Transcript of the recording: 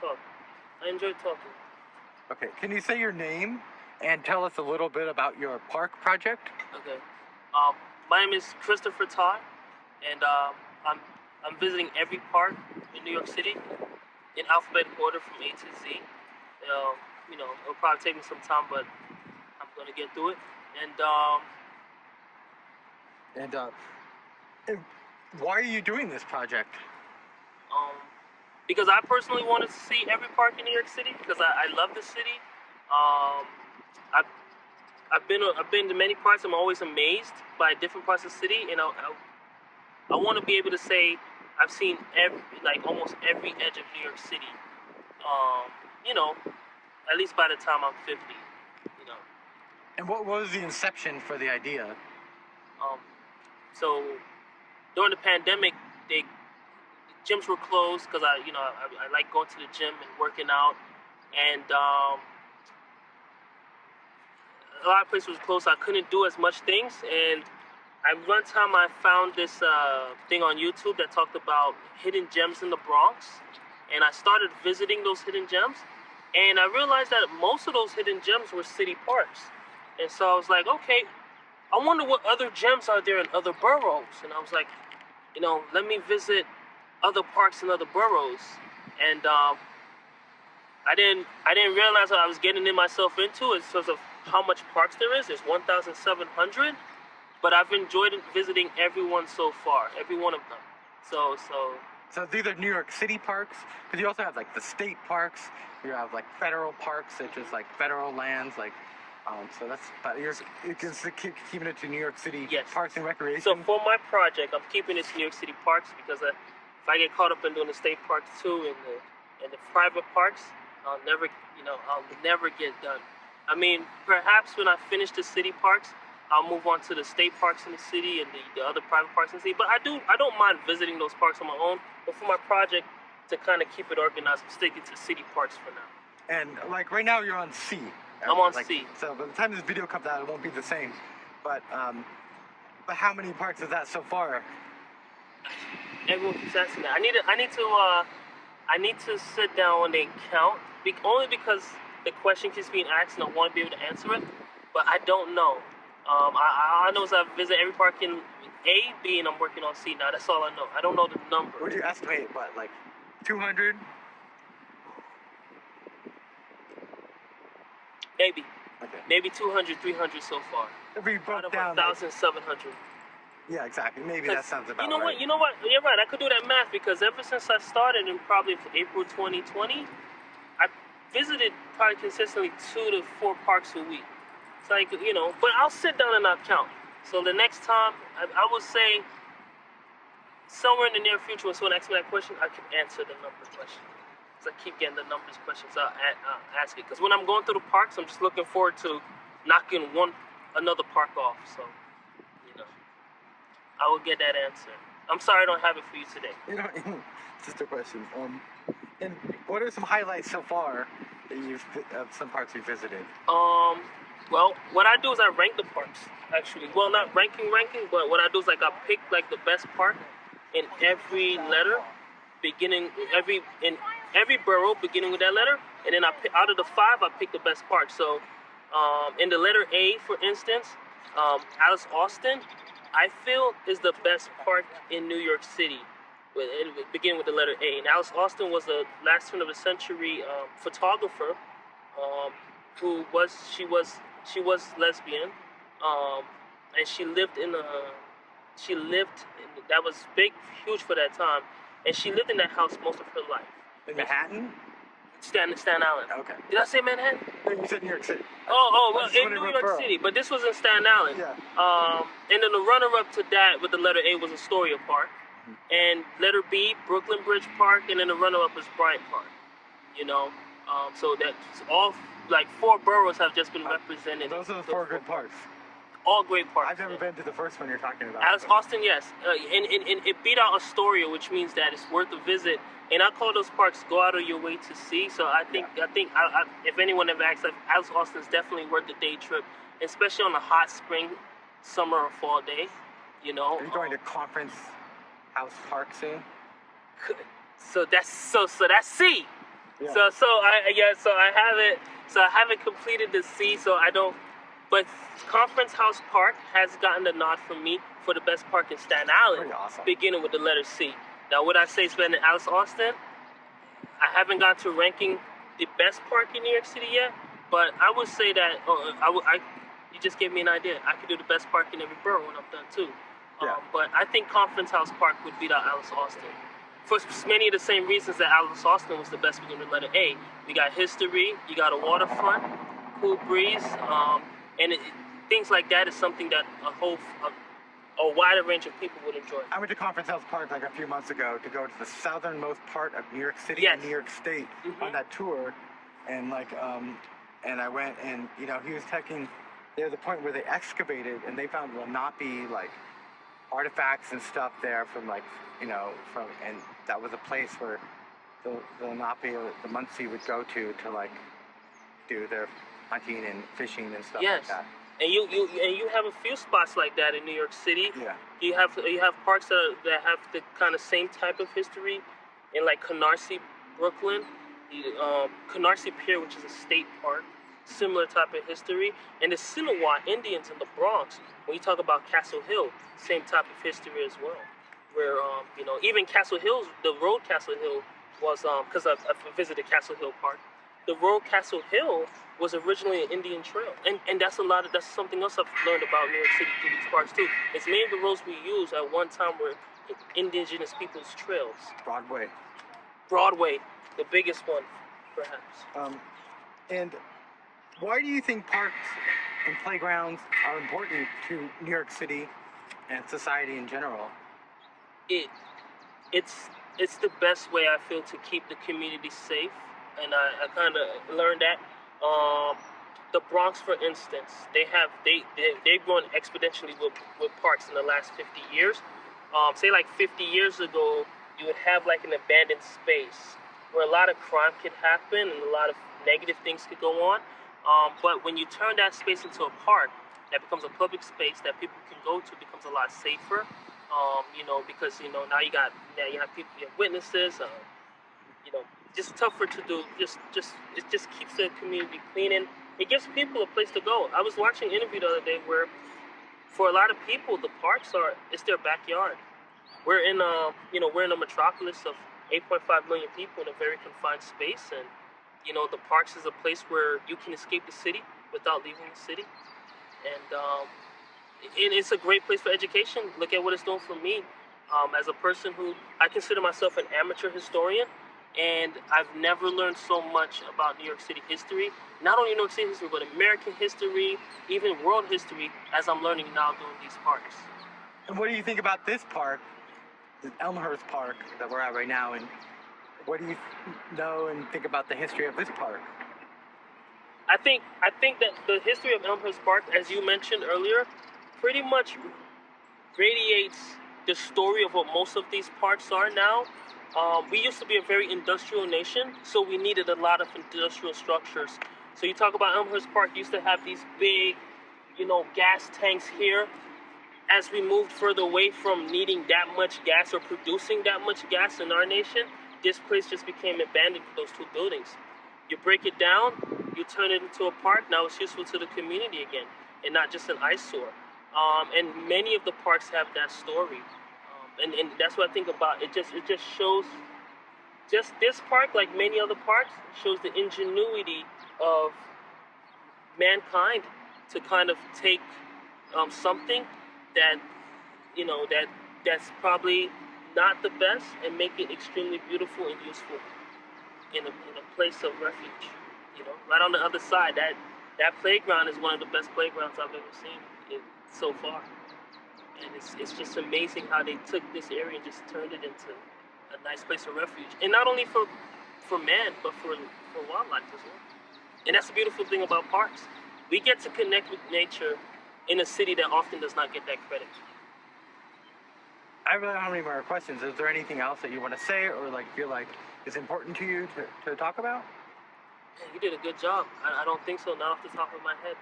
talk. I enjoy talking. Okay, can you say your name and tell us a little bit about your park project? Okay. My name is Christopher Todd, and I'm visiting every park in New York City in alphabetical order from A to Z. It'll probably take me some time, but I'm gonna get through it. And And why are you doing this project? Because I personally wanted to see every park in New York City because I love the city. Um, I've been to many parts. I'm always amazed by different parts of the city, and I want to be able to say I've seen almost every edge of New York City. At least by the time I'm 50. And what was the inception for the idea? So during the pandemic, the gyms were closed because I like going to the gym and working out, and a lot of places was closed, so I couldn't do as much things. And one time I found this thing on YouTube that talked about hidden gems in the Bronx, and I started visiting those hidden gems, and I realized that most of those hidden gems were city parks. And so I was like, okay, I wonder what other gems are there in other boroughs. And I was like, let me visit other parks in other boroughs. And I didn't realize what I was getting myself into in terms of how much parks there is. There's 1,700, but I've enjoyed visiting every one so far, every one of them. So these are New York City parks, because you also have like the state parks. You have like federal parks, such as like federal lands, like. So that's, but you're keeping it to New York City Parks and Recreation. So for my project, I'm keeping it to New York City parks because if I get caught up in doing the state parks too and the private parks, I'll never get done. I mean, perhaps when I finish the city parks, I'll move on to the state parks in the city and the other private parks in the city. But I don't mind visiting those parks on my own. But for my project, to kind of keep it organized, I'm sticking to city parks for now. And like right now, you're on C. I'm on C. So by the time this video comes out, it won't be the same. But how many parks is that so far? Everyone keeps asking that. I need to sit down and count. Only because the question keeps being asked and I want to be able to answer it. But I don't know. I know is I visit every park in A, B, and I'm working on C now. That's all I know. I don't know the number. Would you estimate what, like 200? Maybe. Okay. Maybe 200, 300 so far. If we broke out of down 1,700. Yeah, exactly. Maybe that sounds about right. You know what? You're right. I could do that math because ever since I started in probably April 2020, I visited probably consistently 2 to 4 parks a week. It's like, but I'll sit down and I'll count. So the next time, I would say somewhere in the near future when someone asks me that question, I can answer the number question. Because I keep getting the numbers questions, I'll ask it. Because when I'm going through the parks, I'm just looking forward to knocking another park off. So, I will get that answer. I'm sorry I don't have it for you today. Just a question. And what are some highlights so far of some parks you visited? Well, what I do is I rank the parks, actually. Well, not ranking, but what I do is I pick the best park in every letter, in every borough beginning with that letter, and then out of the 5, I pick the best park. So, in the letter A, for instance, Alice Austin, I feel is the best park in New York City. Beginning with the letter A. And Alice Austin was a last turn of the century photographer, she was lesbian, and she lived that was huge for that time, and she lived in that house most of her life. In Manhattan? Staten Island. Okay. Did I say Manhattan? No, you said New York City. Well, in New York City, but this was in Staten Island. Yeah. And then the runner-up to that with the letter A was Astoria Park, and letter B, Brooklyn Bridge Park, and then the runner-up was Bryant Park. So that's all 4 boroughs have just been represented. Those are the 4 good parks. All great parks. I've never been to the first one you're talking about. Alice Austin, yes. And it beat out Astoria, which means that it's worth a visit. And I call those parks go out of your way to see. So I think if anyone ever asks, Alice Austin's definitely worth the day trip, especially on a hot spring, summer, or fall day. Are you going to Conference House Park soon? So that's C. Yeah. So I haven't completed the C, so I don't. But Conference House Park has gotten the nod from me for the best park in Staten Island, Pretty awesome. beginning with the letter C. Now, would I say it's better than Alice Austin? I haven't got to ranking the best park in New York City yet, but I would say that you just gave me an idea. I could do the best park in every borough when I'm done too. Yeah. But I think Conference House Park would beat out Alice Austin. For many of the same reasons that Alice Austin was the best beginning with letter A. You got history, you got a waterfront, cool breeze, and things like that is something that a wider range of people would enjoy. I went to Conference House Park like a few months ago to go to the southernmost part of New York City Yes. and New York State on that tour, and and I went and he was taking. There's a point where they excavated and they found Lenape like artifacts and stuff there from and that was a place where the Lenape or the Muncie would go to like do their hunting and fishing and stuff like that. And you have a few spots like that in New York City. Yeah. You have parks that have the kind of same type of history in like Canarsie, Brooklyn, Canarsie Pier, which is a state park, similar type of history, and the Sinawat Indians in the Bronx. When you talk about Castle Hill, same type of history as well. Where even Castle Hill, the road Castle Hill was because I visited Castle Hill Park. The road Castle Hill was originally an Indian trail, and that's something else I've learned about New York City through these parks too. It's many of the roads we use at one time were indigenous people's trails. Broadway, the biggest one, perhaps. And why do you think parks and playgrounds are important to New York City and society in general? It's the best way I feel to keep the community safe, and I kind of learned that. The Bronx, for instance, they've grown exponentially with parks in the last 50 years. Say like 50 years ago, you would have like an abandoned space where a lot of crime could happen and a lot of negative things could go on. But when you turn that space into a park, that becomes a public space that people can go to, becomes a lot safer. Because now you have people, you have witnesses. Just tougher to do. It just keeps the community clean, and it gives people a place to go. I was watching an interview the other day where, for a lot of people, the parks it's their backyard. We're in a metropolis of 8.5 million people in a very confined space, and the parks is a place where you can escape the city without leaving the city, and it's a great place for education. Look at what it's doing for me, as a person who I consider myself an amateur historian. And I've never learned so much about New York City history, not only New York City history, but American history, even world history, as I'm learning now doing these parks. And what do you think about this park, the Elmhurst Park that we're at right now, and what do you know and think about the history of this park? I think that the history of Elmhurst Park, as you mentioned earlier, pretty much radiates the story of what most of these parks are now. We used to be a very industrial nation, so we needed a lot of industrial structures. So you talk about Elmhurst Park, used to have these big, gas tanks here. As we moved further away from needing that much gas or producing that much gas in our nation, this place just became abandoned for those two buildings. You break it down, you turn it into a park, now it's useful to the community again, and not just an eyesore. And many of the parks have that story. And that's what I think about. It just shows, just this park, like many other parks, shows the ingenuity of mankind to kind of take something that, that's probably not the best and make it extremely beautiful and useful in a place of refuge. Right on the other side, that playground is one of the best playgrounds I've ever seen so far. And it's just amazing how they took this area and just turned it into a nice place of refuge. And not only for man, but for wildlife as well. And that's the beautiful thing about parks. We get to connect with nature in a city that often does not get that credit. I really don't have any more questions. Is there anything else that you want to say or feel like is important to you to talk about? Yeah, you did a good job. I don't think so, not off the top of my head.